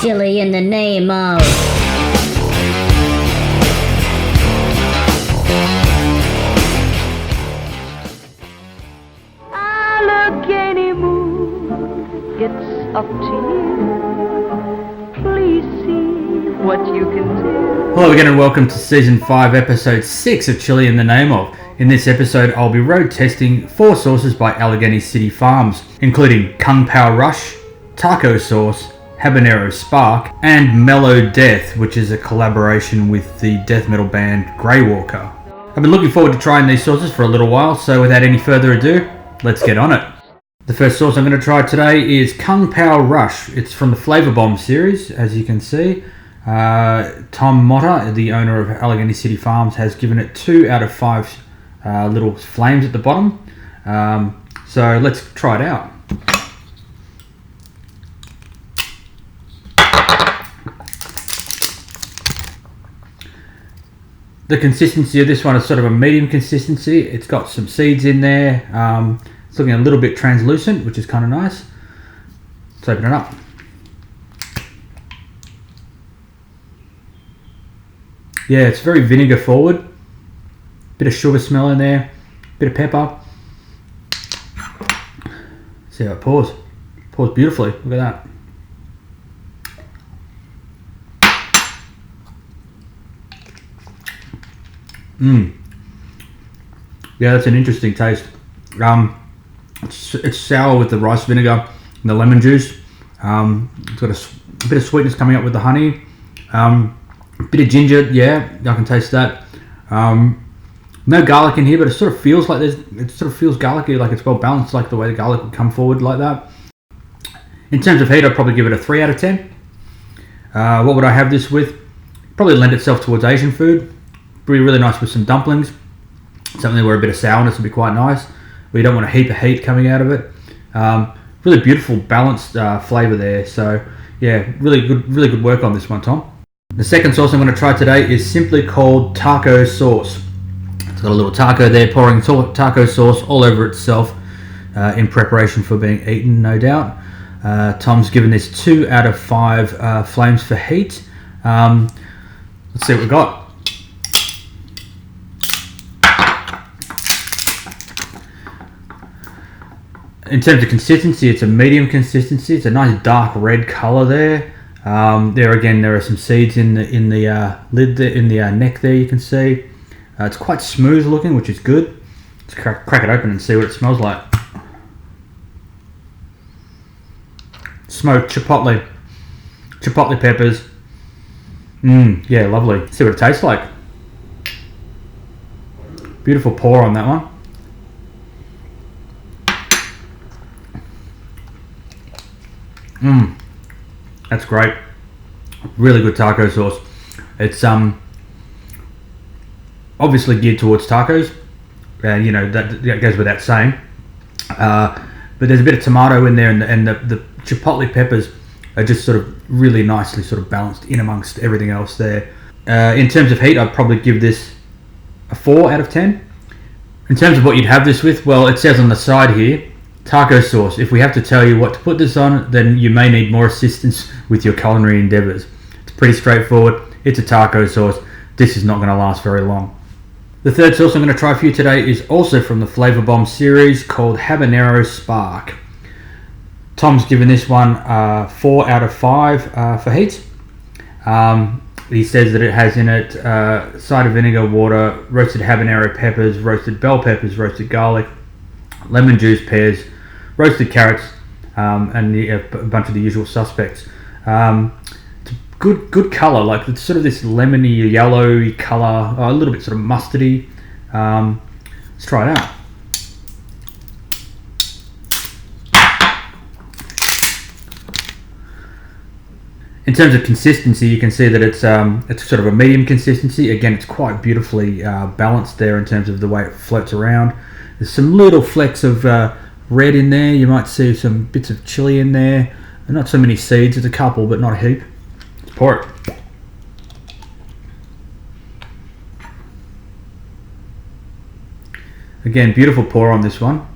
chili in the name of. Allegheny moon, it's up to you. Please see what you can do. Hello again and welcome to Season 5, Episode 6 of Chili in the Name of. In this episode, I'll be road testing 4 sauces by Allegheny City Farms, including Pow Rush, Taco Sauce, Habanero Spark, and Mellow Death, which is a collaboration with the death metal band Greywalker. I've been looking forward to trying these sauces for a little while, so without any further ado, let's get on it. The first sauce I'm going to try today is Pow Rush. It's from the Flavor Bomb series, as you can see. Tom Motta, the owner of Allegheny City Farms, has given it 2 out of 5 little flames at the bottom. So let's try it out. The consistency of this one is sort of a medium consistency. It's got some seeds in there. It's looking a little bit translucent, which is kind of nice. Let's open it up. Yeah, it's very vinegar forward. Bit of sugar smell in there. Bit of pepper. See how it pours. Pours beautifully. Look at that. Yeah, that's an interesting taste. It's sour with the rice vinegar and the lemon juice. It's got a bit of sweetness coming up with the honey. Bit of ginger, yeah, I can taste that. No garlic in here, but it sort of feels like it sort of feels garlicky, like it's well balanced, like the way the garlic would come forward like that. In terms of heat, I'd probably give it a 3 out of 10. What would I have this with? Probably lend itself towards Asian food. Be really nice with some dumplings. Something where a bit of sourness would be quite nice, but you don't want a heap of heat coming out of it. Really beautiful, balanced flavour there. So yeah, really good work on this one, Tom. The second sauce I'm going to try today is simply called Taco Sauce. It's got a little taco there, pouring taco sauce all over itself in preparation for being eaten, no doubt. Tom's given this 2 out of 5 flames for heat. Let's see what we got. In terms of consistency, it's a medium consistency. It's a nice dark red color there. There are some seeds in the lid there, in the neck there. You can see it's quite smooth looking, which is good. Let's crack it open and see what it smells like. Smoked chipotle peppers. Yeah, lovely. Let's see what it tastes like. Beautiful pour on that one. That's great. Really good taco sauce. It's obviously geared towards tacos, and you know that goes without saying. But there's a bit of tomato in there, and the chipotle peppers are just sort of really nicely sort of balanced in amongst everything else there. In terms of heat, I'd probably give this a 4 out of 10. In terms of what you'd have this with, well, it says on the side here, taco sauce. If we have to tell you what to put this on, then you may need more assistance with your culinary endeavours. It's pretty straightforward. It's a taco sauce. This is not going to last very long. The third sauce I'm going to try for you today is also from the Flavor Bomb series, called Habanero Spark. Tom's given this one 4 out of 5 for heat. He says that it has in it cider vinegar, water, roasted habanero peppers, roasted bell peppers, roasted garlic, lemon juice, pears, roasted carrots, and a bunch of the usual suspects. It's a good colour, like it's sort of this lemony yellow colour, a little bit sort of mustardy. Let's try it out. In terms of consistency, you can see that it's sort of a medium consistency. Again, it's quite beautifully balanced there in terms of the way it floats around. There's some little flecks of red in there. You might see some bits of chili in there. Not so many seeds. There's a couple, but not a heap. Let's pour it. Again, beautiful pour on this one.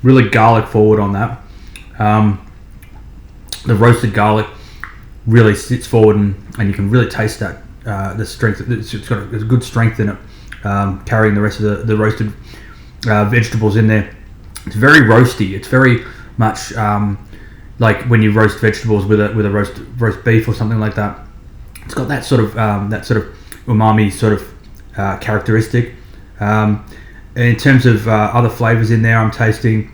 Really garlic forward on that. The roasted garlic really sits forward, and you can really taste that the strength. It's got a good strength in it, carrying the rest of the roasted vegetables in there. It's very roasty. It's very much like when you roast vegetables with a roast beef or something like that. It's got that sort of umami sort of characteristic. In terms of other flavors in there, I'm tasting.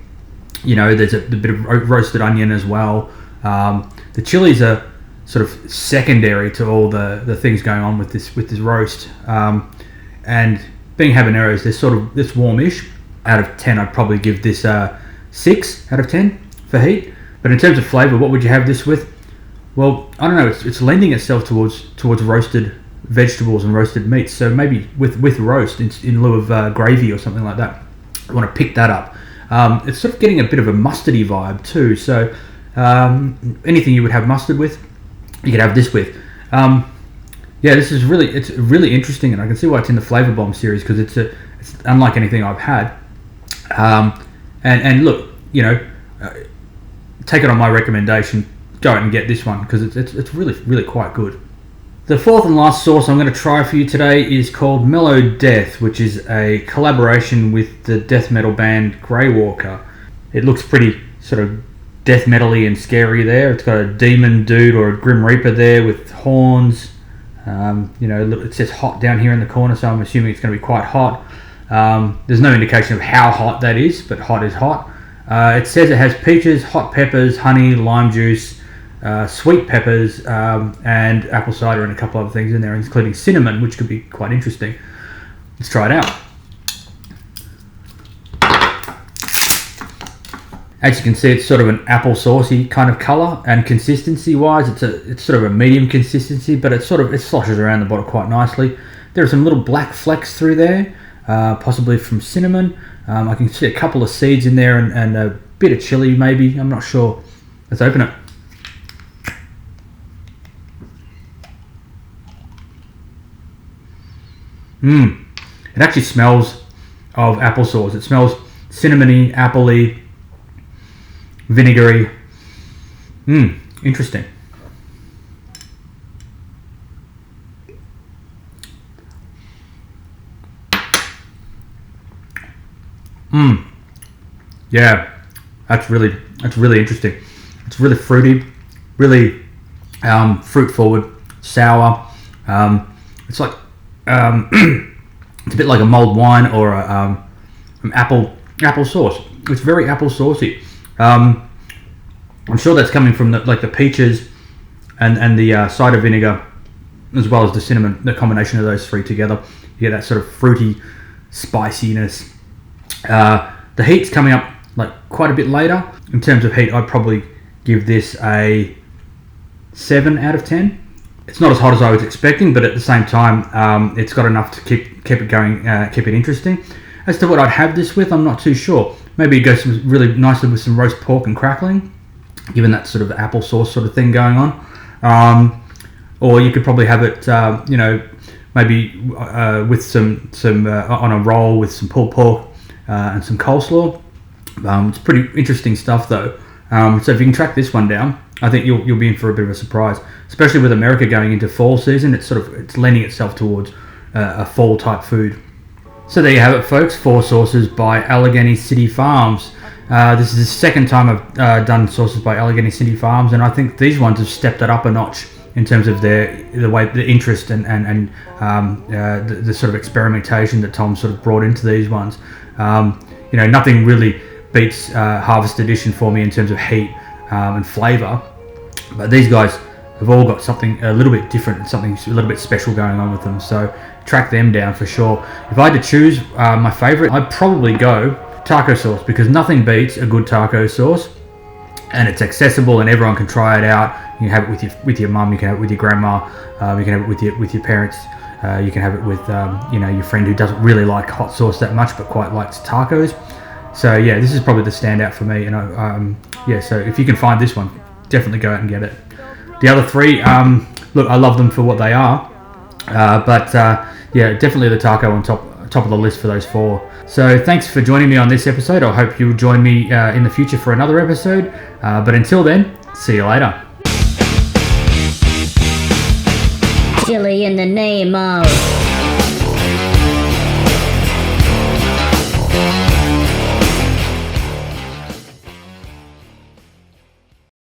There's a bit of roasted onion as well. The chilies are sort of secondary to all the things going on with this roast. And being habaneros, they're sort of this warmish. Out of 10, I'd probably give this 6 out of 10 for heat. But in terms of flavor, what would you have this with? Well, I don't know. It's lending itself towards roasted vegetables and roasted meats. So maybe with roast in lieu of gravy or something like that. I want to pick that up. It's sort of getting a bit of a mustardy vibe too. So anything you would have mustard with, you could have this with. This is really interesting, and I can see why it's in the Flavor Bomb series, because it's unlike anything I've had. And look, take it on my recommendation. Go out and get this one, because it's really quite good. The fourth and last sauce I'm going to try for you today is called Mellow Death, which is a collaboration with the death metal band Grey Walker. It looks pretty sort of death metal-y and scary there. It's got a demon dude or a grim reaper there with horns. It says hot down here in the corner, so I'm assuming it's going to be quite hot. There's no indication of how hot that is, but hot is hot. It says it has peaches, hot peppers, honey, lime juice, sweet peppers, and apple cider, and a couple other things in there, including cinnamon, which could be quite interesting. Let's try it out. As you can see, it's sort of an apple saucy kind of colour, and consistency wise, it's sort of a medium consistency, but it sloshes around the bottle quite nicely. There are some little black flecks through there, possibly from cinnamon. I can see a couple of seeds in there, and a bit of chili maybe. I'm not sure. Let's open it. It actually smells of applesauce. It smells cinnamony, appley, vinegary. Interesting. Yeah, that's really interesting. It's really fruity, really fruit forward, sour. It's like it's a bit like a mulled wine or an apple sauce. It's very apple saucy. I'm sure that's coming from the peaches and the cider vinegar, as well as the cinnamon. The combination of those three together, you get that sort of fruity spiciness. The heat's coming up quite a bit later. In terms of heat, I'd probably give this a 7 out of 10. It's not as hot as I was expecting, but at the same time, it's got enough to keep it going, keep it interesting. As to what I'd have this with, I'm not too sure. Maybe it goes really nicely with some roast pork and crackling, given that sort of applesauce sort of thing going on. Or you could probably have it, maybe with some on a roll with some pulled pork and some coleslaw. It's pretty interesting stuff though. So if you can track this one down, I think you'll be in for a bit of a surprise, especially with America going into fall season. It's lending itself towards a fall type food. So there you have it, folks. 4 sauces by Allegheny City Farms. This is the second time I've done sauces by Allegheny City Farms, and I think these ones have stepped it up a notch in terms of the interest and the sort of experimentation that Tom sort of brought into these ones. Nothing really beats Harvest Edition for me in terms of heat and flavour, but these guys have all got something a little bit different and something a little bit special going on with them. So track them down for sure. If I had to choose my favourite, I'd probably go taco sauce, because nothing beats a good taco sauce, and it's accessible and everyone can try it out. You can have it with your mum, you can have it with your grandma, you can have it with your parents, you can have it with your friend who doesn't really like hot sauce that much but quite likes tacos. So yeah, this is probably the standout for me, and so if you can find this one, definitely go out and get it. The other 3, look, I love them for what they are, but definitely the taco on top top of the list for those 4. So thanks for joining me on this episode. I hope you'll join me in the future for another episode. But until then, see you later. Chilli in the name of